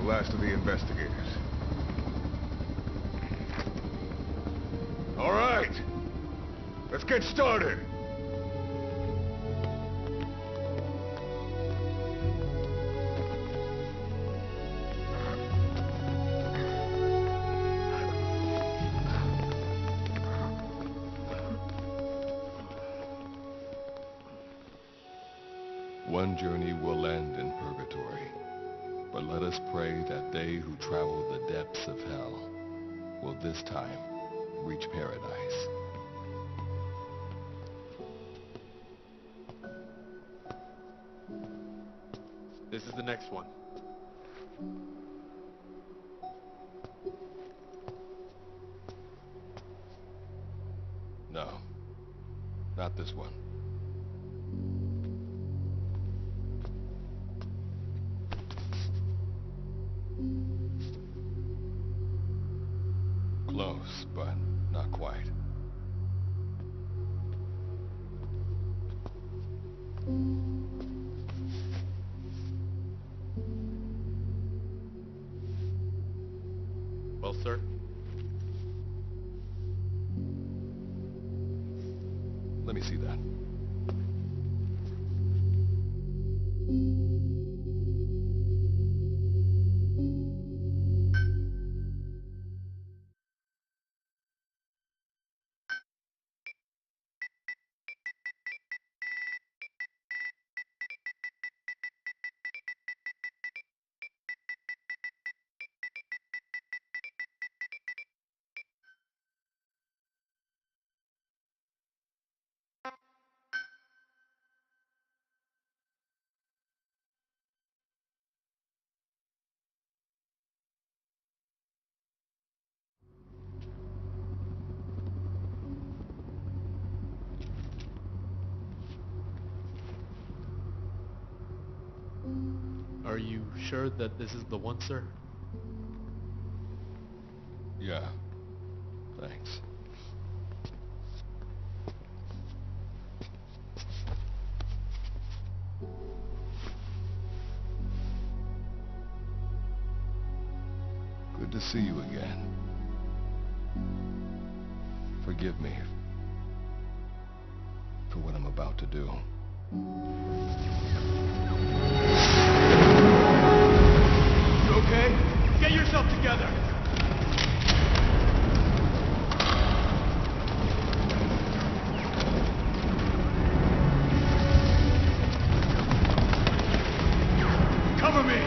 last of the investigators. All right, let's get started. One journey will end in purgatory, but let us pray that they who travel the depths of hell will this time reach paradise. This is the next one. No, not this one. Close, but not quite. Well, sir? Let me see that. Are you sure that this is the one, sir? Yeah, thanks. Good to see you again. Forgive me for what I'm about to do. You okay? Get yourself together! Cover me!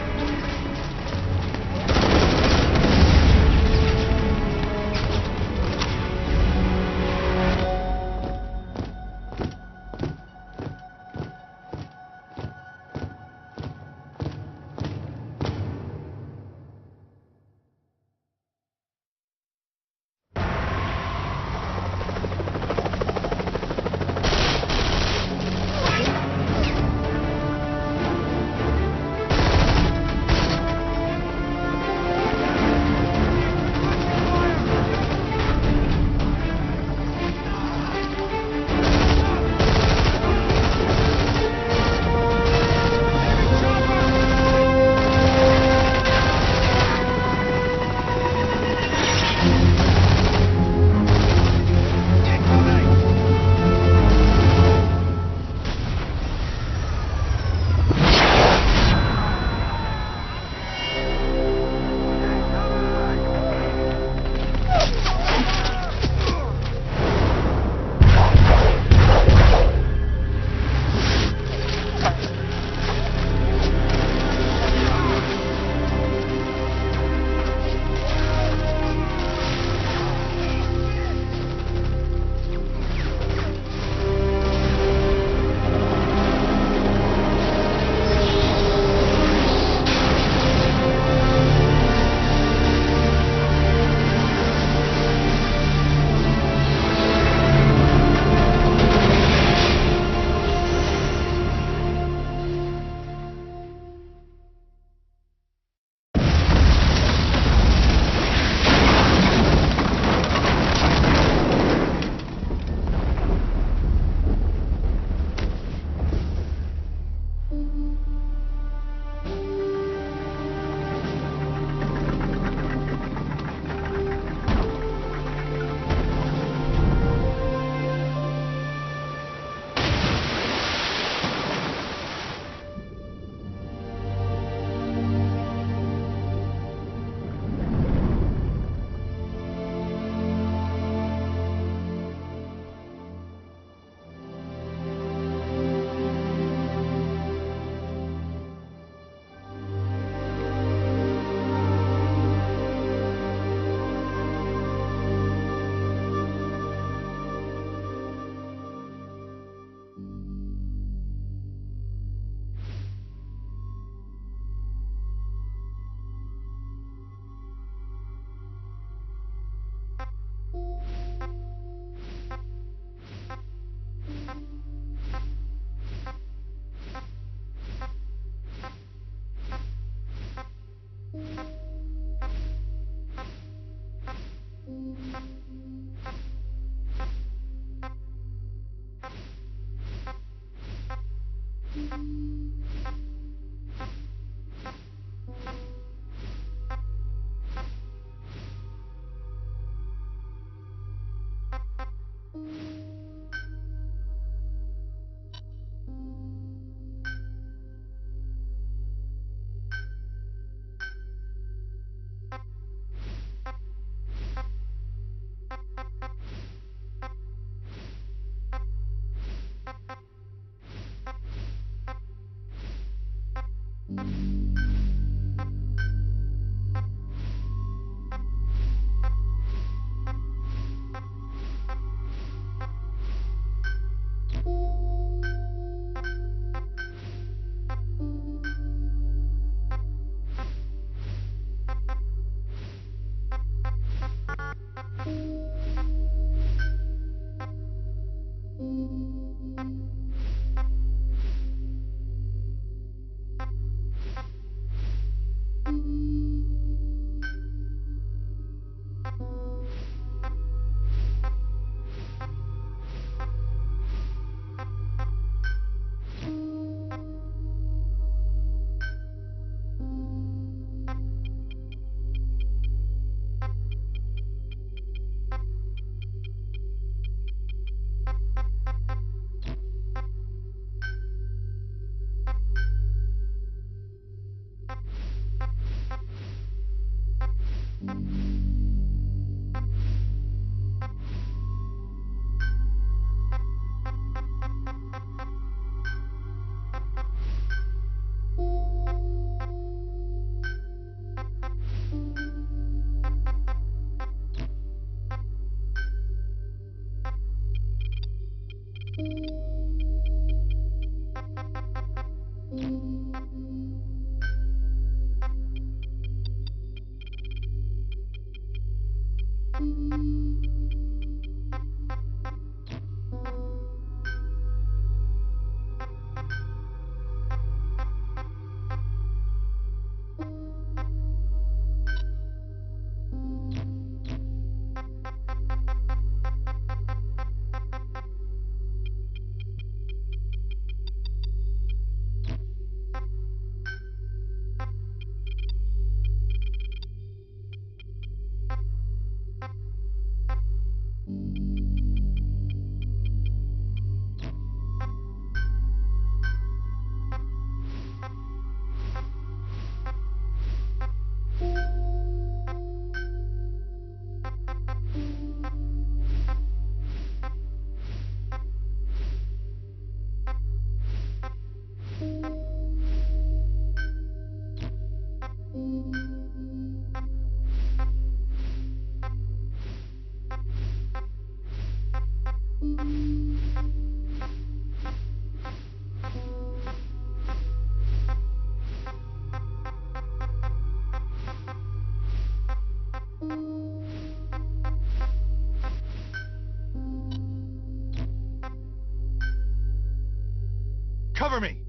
Cover me!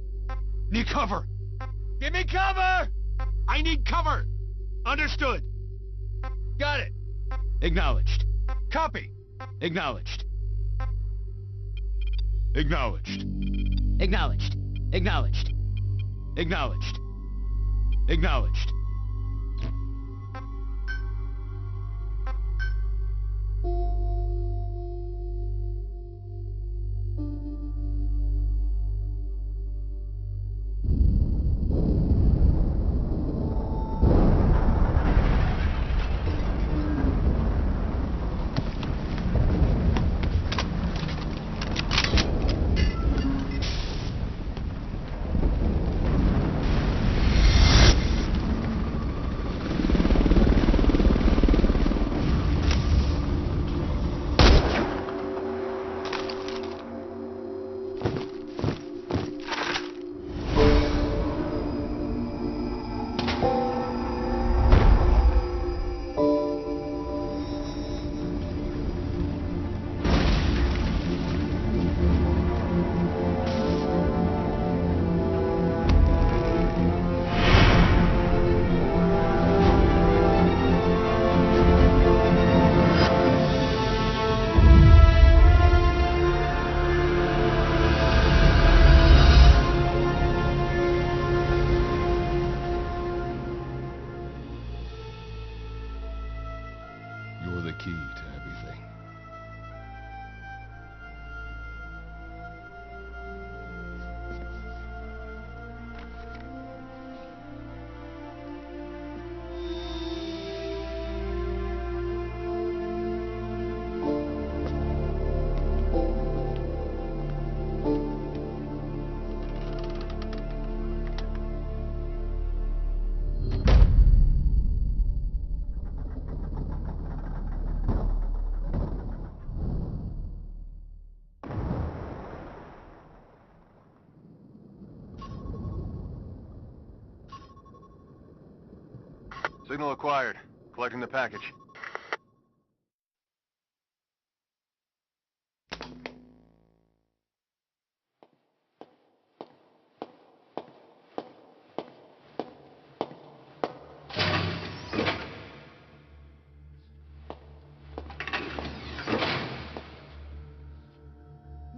Need cover! Give me cover! I need cover! Understood! Got it! Acknowledged. Copy! Acknowledged. Acknowledged. Acknowledged. Acknowledged. Acknowledged. Acknowledged. Signal acquired. Collecting the package.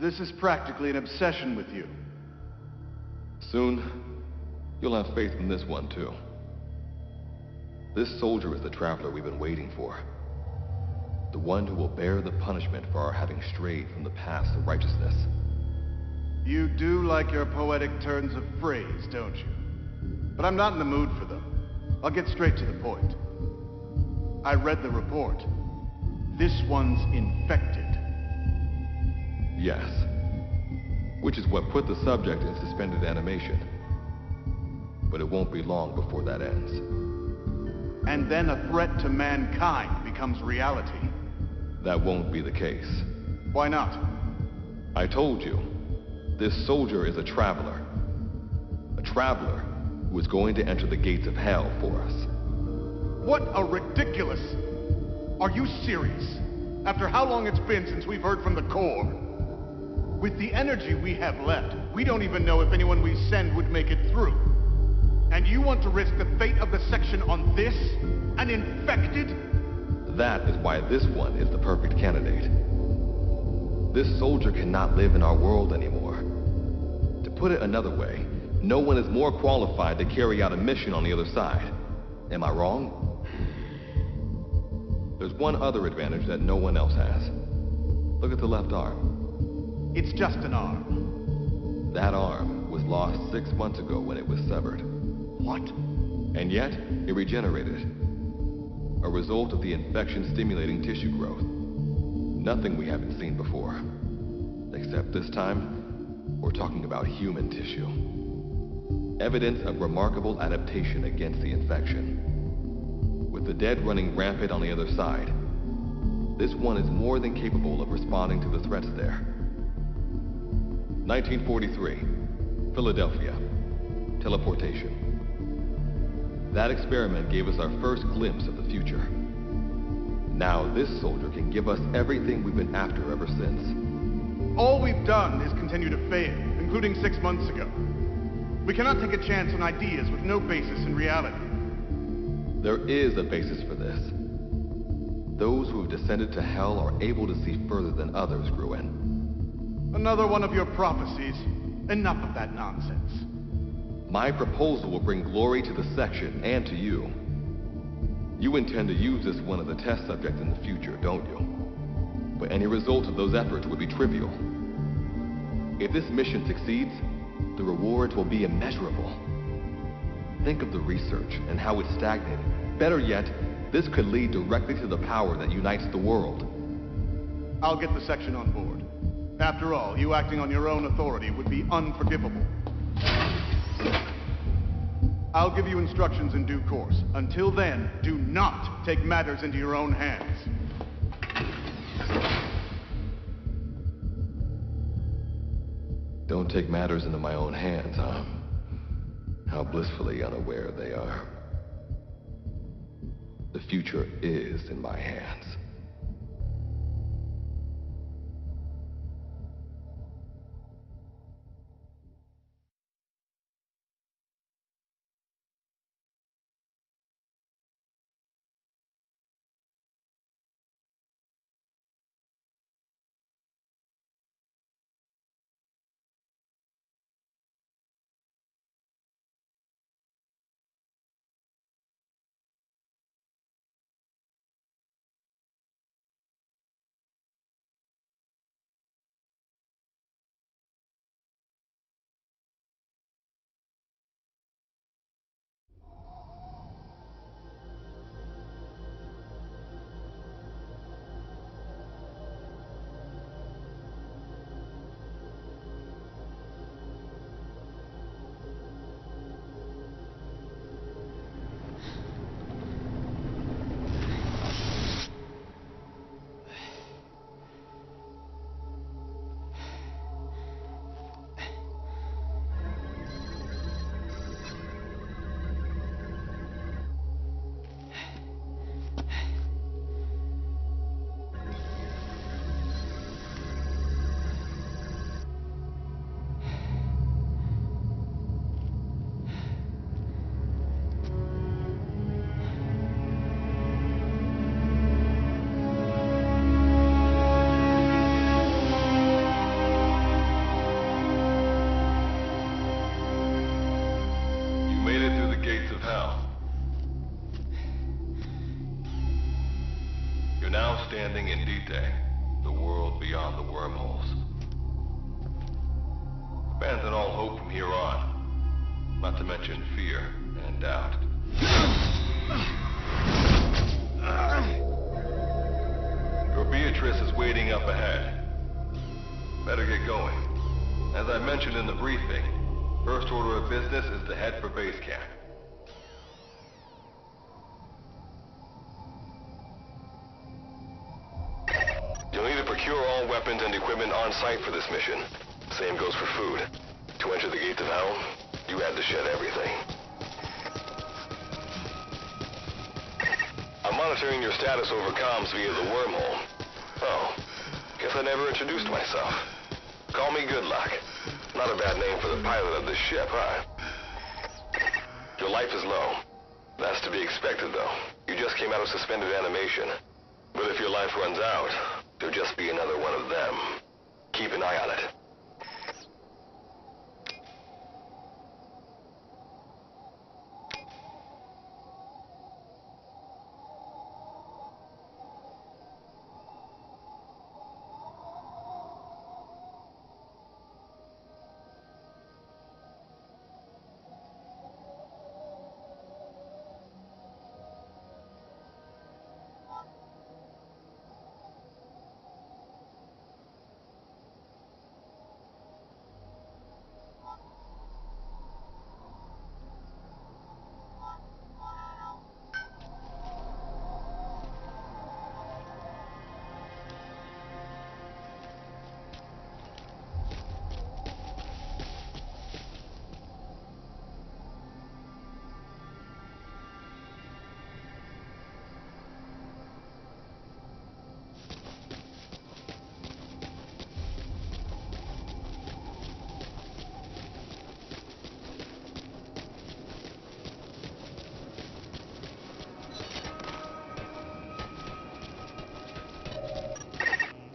This is practically an obsession with you. Soon, you'll have faith in this one, too. This soldier is the traveler we've been waiting for. The one who will bear the punishment for our having strayed from the paths of righteousness. You do like your poetic turns of phrase, don't you? But I'm not in the mood for them. I'll get straight to the point. I read the report. This one's infected. Yes. Which is what put the subject in suspended animation. But it won't be long before that ends. And then a threat to mankind becomes reality. That won't be the case. Why not? I told you, this soldier is a traveler. A traveler who is going to enter the gates of hell for us. What a ridiculous... Are you serious? After how long it's been since we've heard from the Corps? With the energy we have left, we don't even know if anyone we send would make it through. And you want to risk the fate of the section on this? An infected? That is why this one is the perfect candidate. This soldier cannot live in our world anymore. To put it another way, no one is more qualified to carry out a mission on the other side. Am I wrong? There's one other advantage that no one else has. Look at the left arm. It's just an arm. That arm was lost 6 months ago when it was severed. What? And yet, it regenerated. A result of the infection-stimulating tissue growth. Nothing we haven't seen before. Except this time, we're talking about human tissue. Evidence of remarkable adaptation against the infection. With the dead running rampant on the other side, this one is more than capable of responding to the threats there. 1943, Philadelphia. Teleportation. That experiment gave us our first glimpse of the future. Now this soldier can give us everything we've been after ever since. All we've done is continue to fail, including 6 months ago. We cannot take a chance on ideas with no basis in reality. There is a basis for this. Those who have descended to hell are able to see further than others, Gruen. Another one of your prophecies. Enough of that nonsense. My proposal will bring glory to the section and to you. You intend to use this one as a test subject in the future, don't you? But any result of those efforts would be trivial. If this mission succeeds, the rewards will be immeasurable. Think of the research and how it's stagnated. Better yet, this could lead directly to the power that unites the world. I'll get the section on board. After all, you acting on your own authority would be unforgivable. I'll give you instructions in due course. Until then, do not take matters into your own hands. Don't take matters into my own hands, huh? How blissfully unaware they are. The future is in my hands. pal. You're now standing in Dite, the world beyond the wormholes. Abandon all hope from here on, not to mention fear and doubt. Your Beatrice is waiting up ahead. Better get going. As I mentioned in the briefing, first order of business is to head for base camp. You'll need to procure all weapons and equipment on site for this mission. Same goes for food. To enter the gates of hell, you had to shed everything. I'm monitoring your status over comms via the wormhole. Oh, guess I never introduced myself. Call me Good Luck. Not a bad name for the pilot of this ship, huh? Your life is low. That's to be expected, though. You just came out of suspended animation. But if your life runs out, there'll just be another one of them. Keep an eye on it.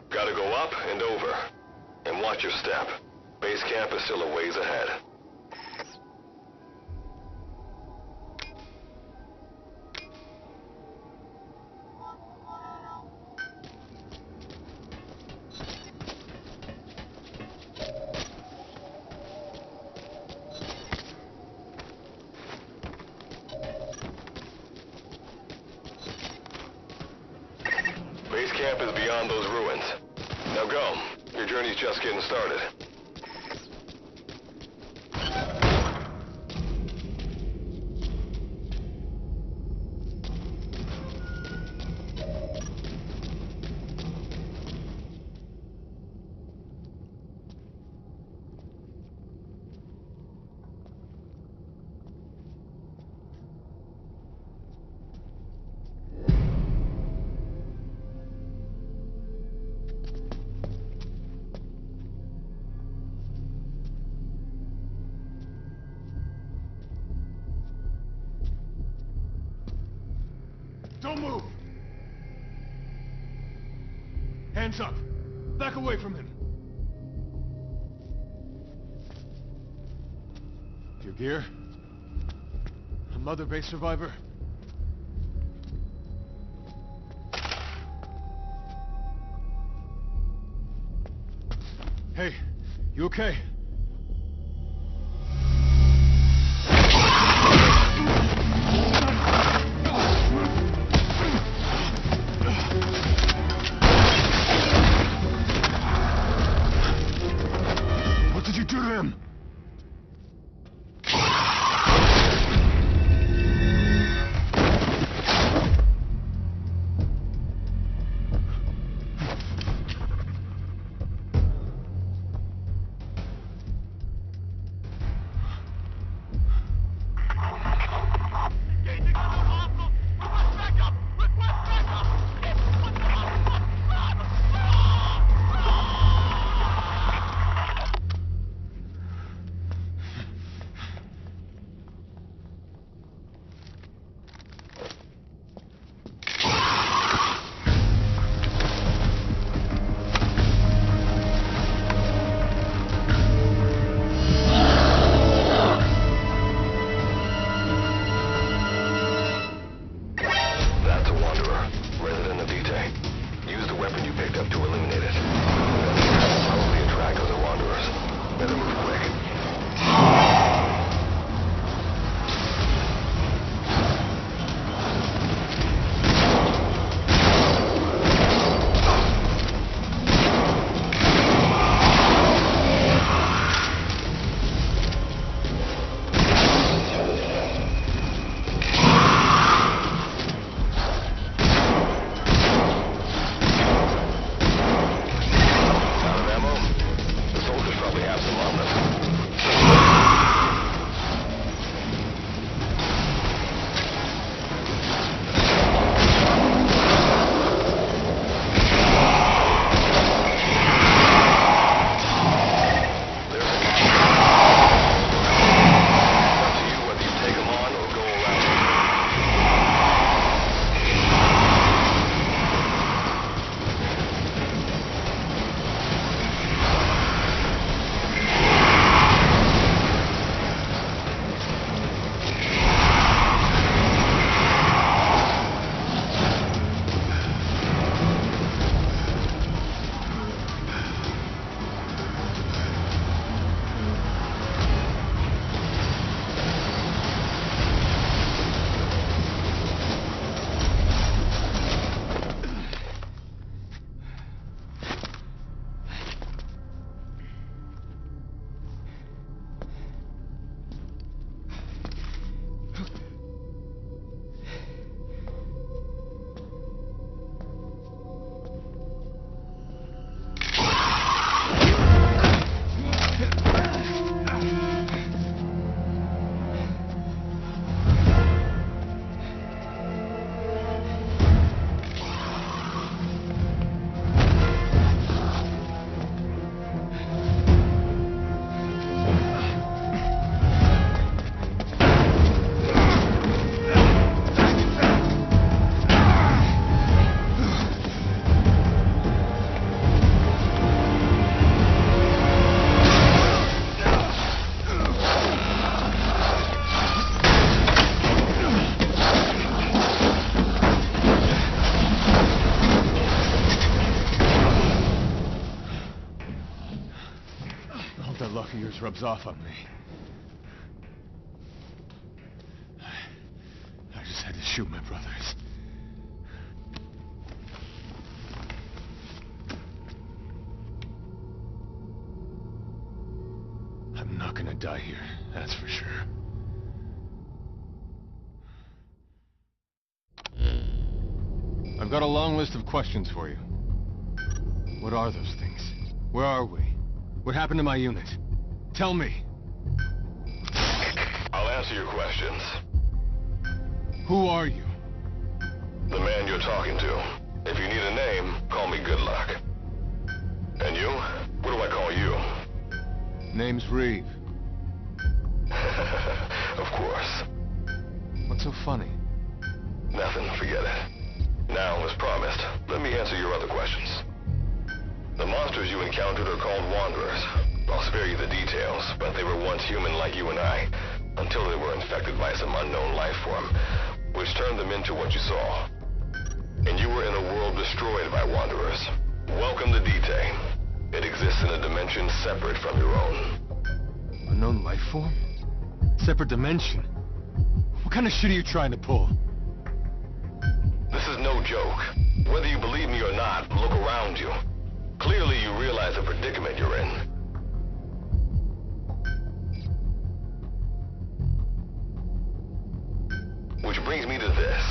Gotta go up and over. And watch your step. Base camp is still a ways ahead. Base camp is beyond those ruins. Now go. Your journey's just getting started. Don't move! Hands up! Back away from him! Your gear? A Mother Base survivor? Hey, you okay? What did you do to him? rubs off on me. I just had to shoot my brothers. I'm not gonna die here, that's for sure. I've got a long list of questions for you. What are those things? Where are we? What happened to my unit? Tell me. I'll answer your questions. Who are you? The man you're talking to. If you need a name, call me Good Luck. And you? What do I call you? Name's Reeve. Of course. What's so funny? Nothing, forget it. Now, as promised, let me answer your other questions. The monsters you encountered are called Wanderers. I'll spare you the details, but they were once human like you and I, until they were infected by some unknown life form, which turned them into what you saw. And you were in a world destroyed by Wanderers. Welcome to D-Day. It exists in a dimension separate from your own. Unknown life form? Separate dimension? What kind of shit are you trying to pull? This is no joke. Whether you believe me or not, look around you. Clearly you realize the predicament you're in. Which brings me to this.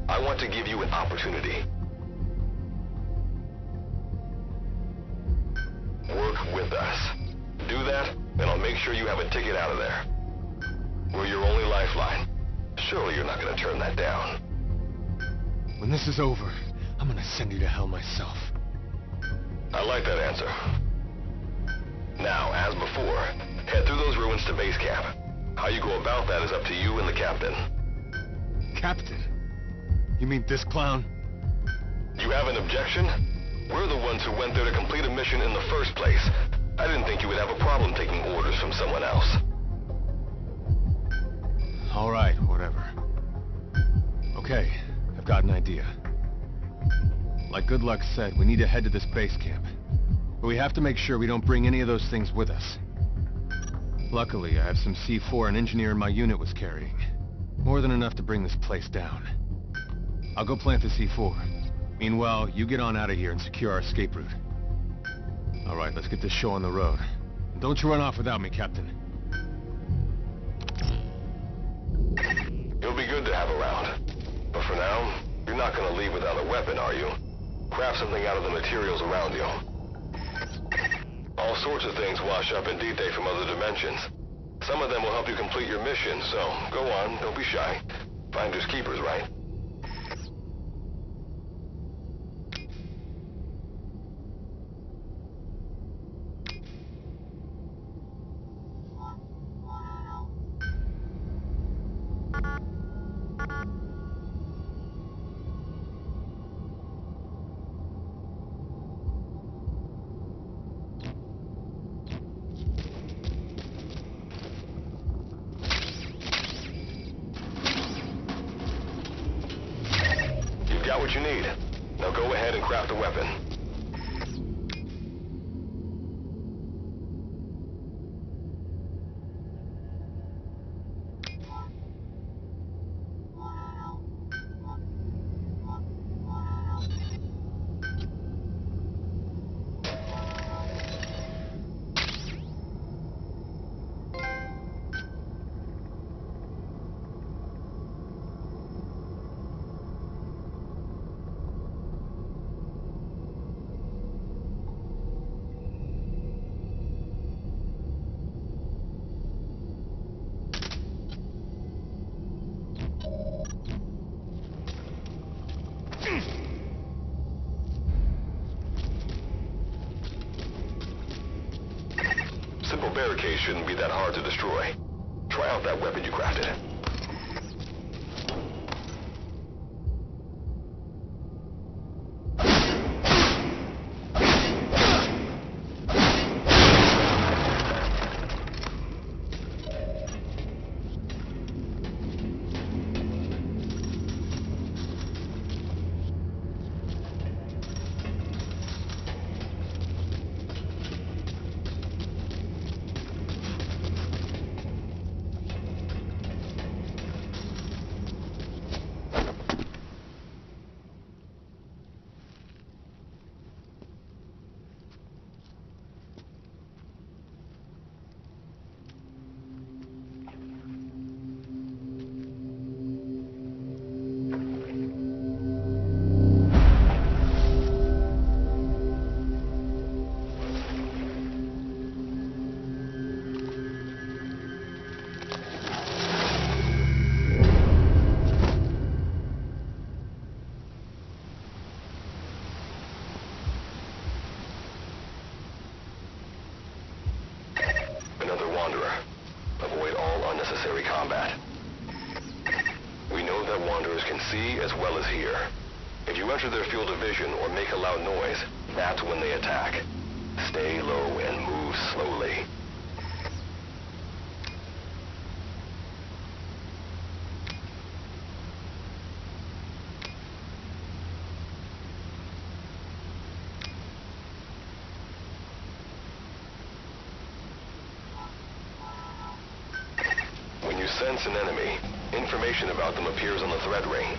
I want to give you an opportunity. Work with us. Do that, and I'll make sure you have a ticket out of there. We're your only lifeline. Surely you're not gonna turn that down. When this is over, I'm gonna send you to hell myself. I like that answer. Now, as before, head through those ruins to base camp. How you go about that is up to you and the captain. Captain? You mean this clown? You have an objection? We're the ones who went there to complete a mission in the first place. I didn't think you would have a problem taking orders from someone else. All right, whatever. Okay, I've got an idea. Like Good Luck said, we need to head to this base camp. But we have to make sure we don't bring any of those things with us. Luckily, I have some C4 an engineer in my unit was carrying. More than enough to bring this place down. I'll go plant the C4. Meanwhile, you get on out of here and secure our escape route. All right, let's get this show on the road. Don't you run off without me, Captain. You'll be good to have around. But for now, you're not gonna leave without a weapon, are you? Craft something out of the materials around you. All sorts of things wash up in D-Day from other dimensions. Some of them will help you complete your mission, so go on, don't be shy. Finders keepers, right? Got what you need. Now go ahead and craft a weapon. Simple barricades shouldn't be that hard to destroy. Try out that weapon you crafted. military combat. We know that Wanderers can see as well as hear. If you enter their field of vision or make a loud noise, that's when they attack. Stay low and move slowly. When you sense an enemy, information about them appears on the threat ring.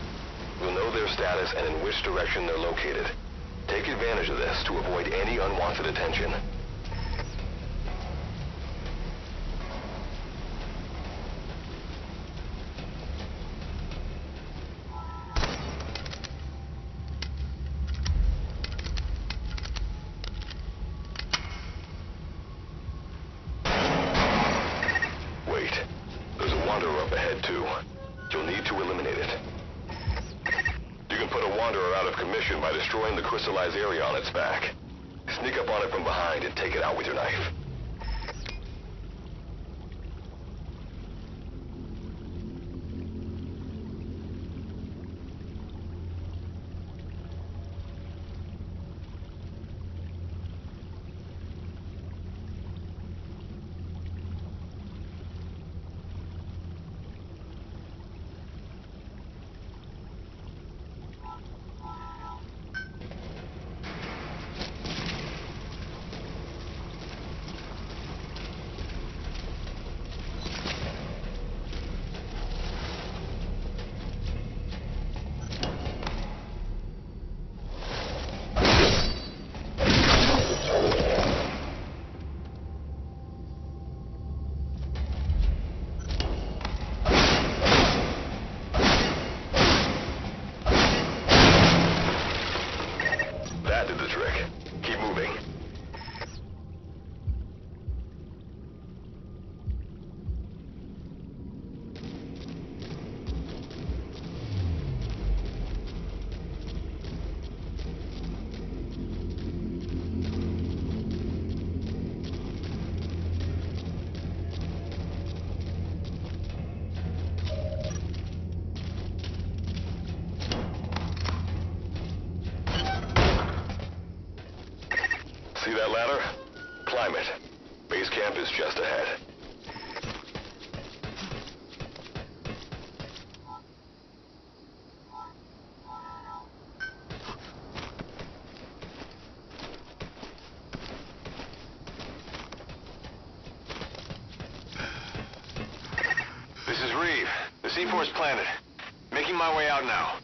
You'll know their status and in which direction they're located. Take advantage of this to avoid any unwanted attention. Wait. There's a Wanderer up ahead, too. You'll need to eliminate it. You can put a Wanderer out of commission by destroying the crystallized area on its back. Sneak up on it from behind and take it out with your knife. That did the trick. Keep moving. See that ladder? Climb it. Base camp is just ahead. This is Reeve. The C4's planted. Making my way out now.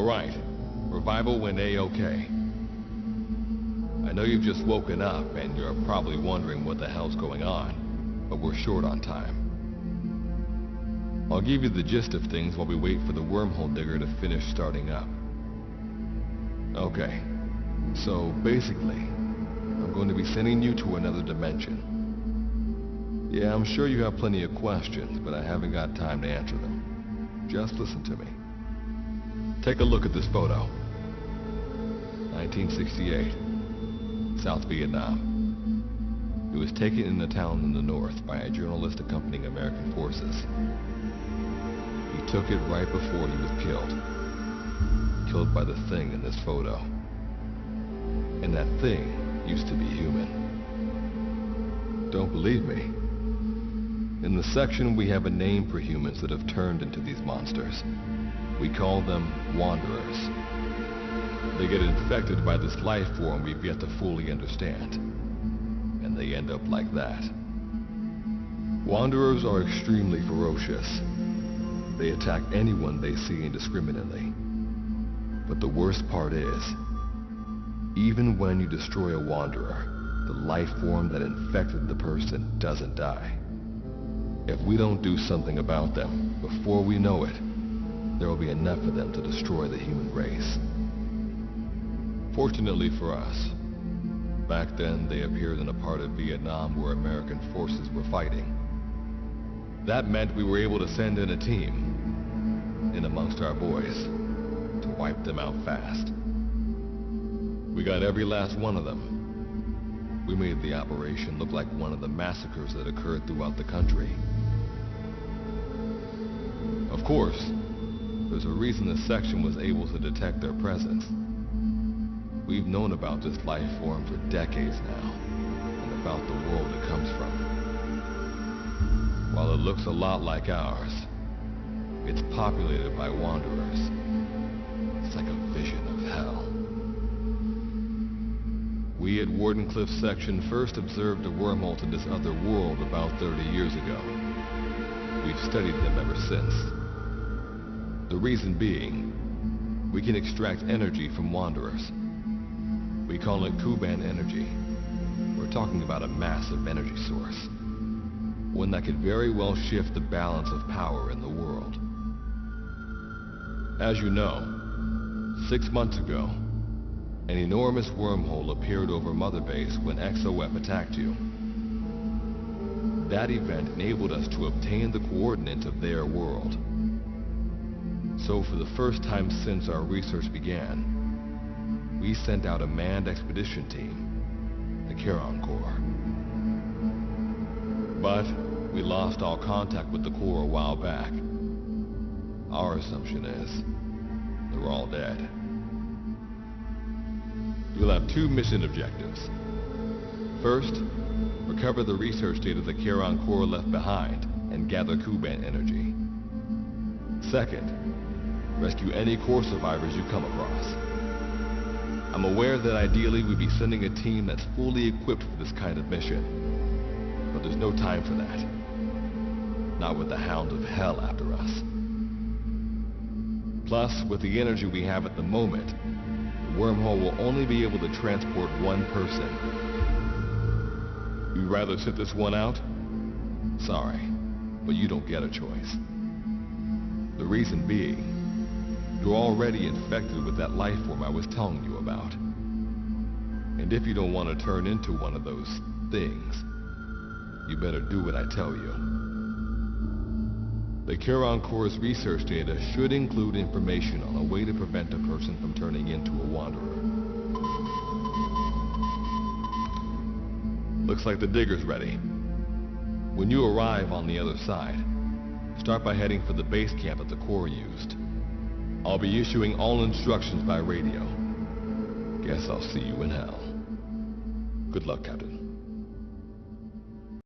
right. Revival went A-okay. I know you've just woken up and you're probably wondering what the hell's going on, but we're short on time. I'll give you the gist of things while we wait for the wormhole digger to finish starting up. Okay, so basically, I'm going to be sending you to another dimension. Yeah, I'm sure you have plenty of questions, but I haven't got time to answer them. Just listen to me. Take a look at this photo. 1968, South Vietnam. It was taken in a town in the north by a journalist accompanying American forces. He took it right before he was killed. Killed by the thing in this photo. And that thing used to be human. Don't believe me? In the section, we have a name for humans that have turned into these monsters. We call them Wanderers. They get infected by this life form we've yet to fully understand. And they end up like that. Wanderers are extremely ferocious. They attack anyone they see indiscriminately. But the worst part is, even when you destroy a Wanderer, the life form that infected the person doesn't die. If we don't do something about them, before we know it, there will be enough of them to destroy the human race. Fortunately for us, back then they appeared in a part of Vietnam where American forces were fighting. That meant we were able to send in a team, in amongst our boys, to wipe them out fast. We got every last one of them. We made the operation look like one of the massacres that occurred throughout the country. Of course, there's a reason the section was able to detect their presence. We've known about this life form for decades now, and about the world it comes from. While it looks a lot like ours, it's populated by Wanderers. It's like a vision of hell. We at Warden Cliff Section first observed a wormhole to this other world about 30 years ago. We've studied them ever since. The reason being, we can extract energy from Wanderers. We call it Kuban energy. We're talking about a massive energy source. One that could very well shift the balance of power in the world. As you know, 6 months ago, an enormous wormhole appeared over Mother Base when XOF attacked you. That event enabled us to obtain the coordinates of their world. So for the first time since our research began, we sent out a manned expedition team, the Charon Corps. But we lost all contact with the Corps a while back. Our assumption is they're all dead. You'll have 2 mission objectives. First, recover the research data the Charon Corps left behind and gather Kuban energy. Second, rescue any Corps survivors you come across. I'm aware that ideally we'd be sending a team that's fully equipped for this kind of mission. But there's no time for that. Not with the Hound of Hell after us. Plus, with the energy we have at the moment, the wormhole will only be able to transport one person. You'd rather sit this one out? Sorry, but you don't get a choice. The reason being, you're already infected with that life form I was telling you about. And if you don't want to turn into one of those things, you better do what I tell you. The Charon Corps' research data should include information on a way to prevent a person from turning into a Wanderer. Looks like the digger's ready. When you arrive on the other side, start by heading for the base camp that the Corps used. I'll be issuing all instructions by radio. Guess I'll see you in hell. Good luck, Captain.